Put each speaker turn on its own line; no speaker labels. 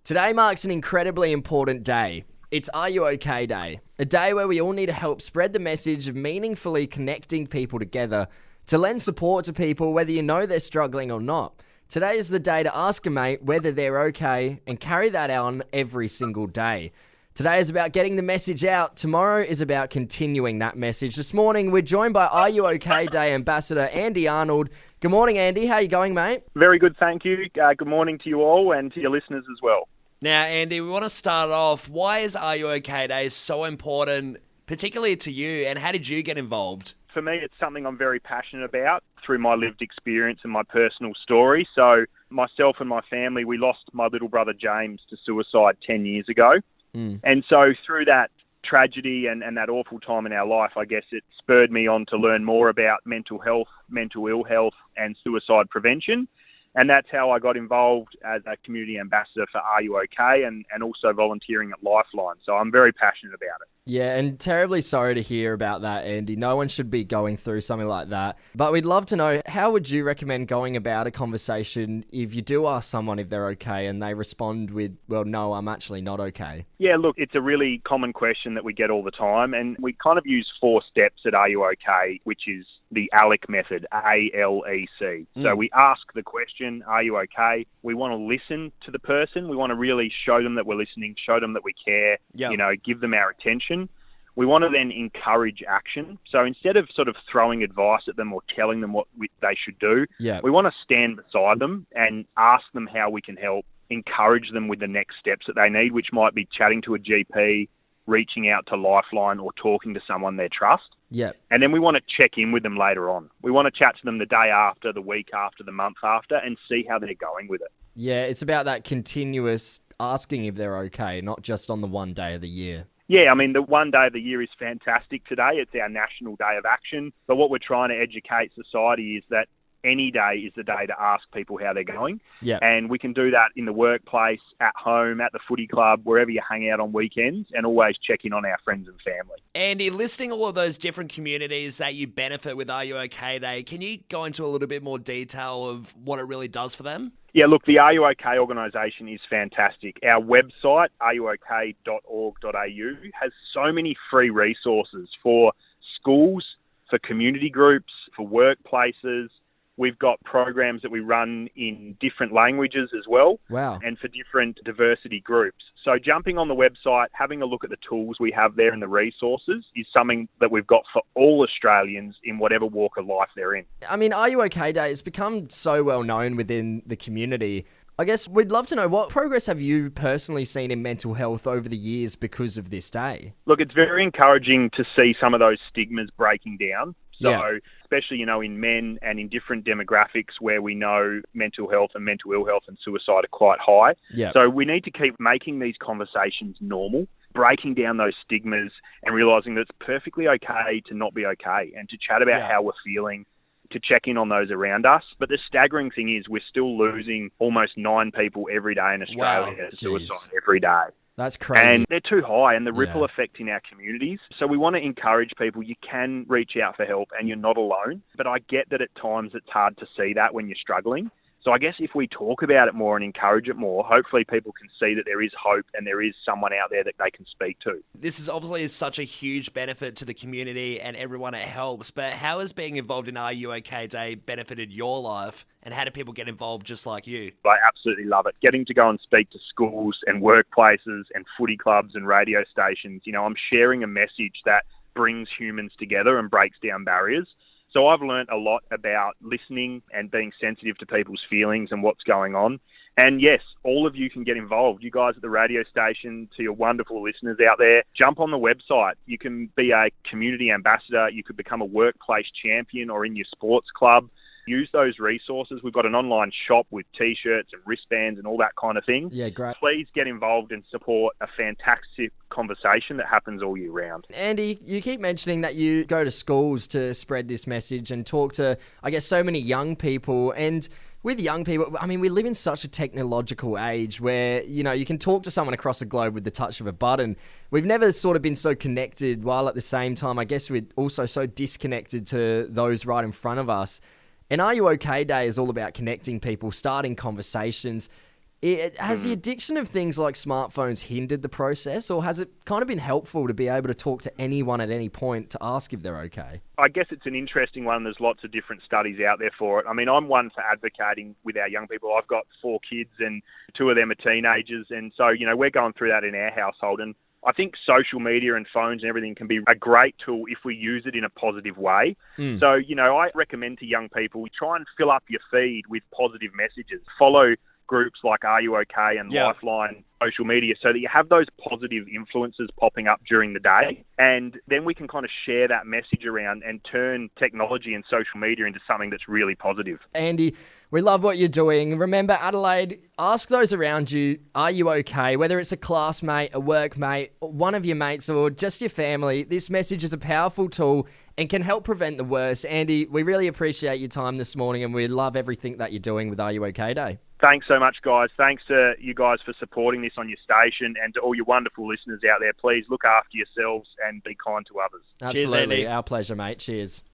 Today marks an incredibly important day. It's Are You OK Day, a day where we all need to help spread the message of meaningfully connecting people together to lend support to people whether you know they're struggling or not. Today is the day to ask a mate whether they're okay and carry that on every single day. Today is about getting the message out. Tomorrow is about continuing that message. This morning, we're joined by Are You OK Day Ambassador Andy Arnold. Good morning, Andy. How you going, mate?
Very good, thank you. Good morning to you all and to your listeners as well.
Now, Andy, we want to start off. Why is Are You OK Day so important, particularly to you, and how did you get involved?
For me, it's something I'm very passionate about through my lived experience and my personal story. So myself and my family, we lost my little brother James to suicide 10 years ago. And so through that tragedy and that awful time in our life, I guess it spurred me on to learn more about mental health, mental ill health and suicide prevention. And that's how I got involved as a community ambassador for Are You OK and also volunteering at Lifeline. So I'm very passionate about it.
Yeah, and terribly sorry to hear about that, Andy. No one should be going through something like that. But we'd love to know, how would you recommend going about a conversation if you do ask someone if they're okay and they respond with, well, no, I'm actually not okay? Yeah,
look, it's a really common question that we get all the time. And we kind of use 4 steps at Are You OK, which is the ALEC method, ALEC. So we ask the question, are you okay? We want to listen to the person. We want to really show them that we're listening, show them that we care, give them our attention. We want to then encourage action. So instead of sort of throwing advice at them or telling them what they should do, we want to stand beside them and ask them how we can help, encourage them with the next steps that they need, which might be chatting to a GP, reaching out to Lifeline or talking to someone they trust. And then we want to check in with them later on. We want to chat to them the day after, the week after, the month after, and see how they're going with it.
Yeah, it's about that continuous asking if they're okay, not just on the one day of the year.
Yeah, I mean, the one day of the year is fantastic today. It's our National Day of Action. But what we're trying to educate society is that any day is the day to ask people how they're going. And we can do that in the workplace, at home, at the footy club, wherever you hang out on weekends, and always check in on our friends and family.
Andy, listing all of those different communities that you benefit with Are You OK Day, can you go into a little bit more detail of what it really does for them?
Yeah, look, the Are You OK organisation is fantastic. Our website, areyouok.org.au, has so many free resources for schools, for community groups, for workplaces. We've got programs that we run in different languages as well.
Wow.
And for different diversity groups. So jumping on the website, having a look at the tools we have there and the resources is something that we've got for all Australians in whatever walk of life they're in.
I mean, Are You OK Day has become so well known within the community. I guess we'd love to know, what progress have you personally seen in mental health over the years because of this day?
Look, it's very encouraging to see some of those stigmas breaking down. So especially, in men and in different demographics where we know mental health and mental ill health and suicide are quite high. So we need to keep making these conversations normal, breaking down those stigmas and realising that it's perfectly okay to not be okay and to chat about how we're feeling, to check in on those around us. But the staggering thing is we're still losing almost 9 people every day in Australia to suicide every day.
That's crazy.
And they're too high, and the ripple effect in our communities. So we want to encourage people, you can reach out for help and you're not alone. But I get that at times it's hard to see that when you're struggling. So I guess if we talk about it more and encourage it more, hopefully people can see that there is hope and there is someone out there that they can speak to.
This is obviously such a huge benefit to the community and everyone it helps, but how has being involved in Are You OK Day benefited your life, and how do people get involved just like you?
I absolutely love it. Getting to go and speak to schools and workplaces and footy clubs and radio stations, I'm sharing a message that brings humans together and breaks down barriers. So I've learnt a lot about listening and being sensitive to people's feelings and what's going on. And yes, all of you can get involved. You guys at the radio station, to your wonderful listeners out there, jump on the website. You can be a community ambassador. You could become a workplace champion or in your sports club. Use those resources. We've got an online shop with T-shirts and wristbands and all that kind of thing.
Yeah, great.
Please get involved and support a fantastic conversation that happens all year round.
Andy, you keep mentioning that you go to schools to spread this message and talk to, I guess, so many young people. And with young people, I mean, we live in such a technological age where, you can talk to someone across the globe with the touch of a button. We've never sort of been so connected, while at the same time, I guess we're also so disconnected to those right in front of us. And Are You OK Day is all about connecting people, starting conversations. Has the addiction of things like smartphones hindered the process, or has it kind of been helpful to be able to talk to anyone at any point to ask if they're okay?
I guess it's an interesting one. There's lots of different studies out there for it. I mean, I'm one for advocating with our young people. I've got 4 kids and 2 of them are teenagers. And so, we're going through that in our household. And I think social media and phones and everything can be a great tool if we use it in a positive way. So, I recommend to young people, try and fill up your feed with positive messages. Follow groups like Are You OK and Lifeline social media so that you have those positive influences popping up during the day. And then we can kind of share that message around and turn technology and social media into something that's really positive.
Andy, we love what you're doing. Remember, Adelaide, ask those around you, are you okay? Whether it's a classmate, a workmate, one of your mates, or just your family, this message is a powerful tool and can help prevent the worst. Andy, we really appreciate your time this morning and we love everything that you're doing with Are You OK Day.
Thanks so much, guys. Thanks to you guys for supporting this on your station, and to all your wonderful listeners out there. Please look after yourselves and be kind to others.
Absolutely.
Cheers, Andy.
Our pleasure, mate. Cheers.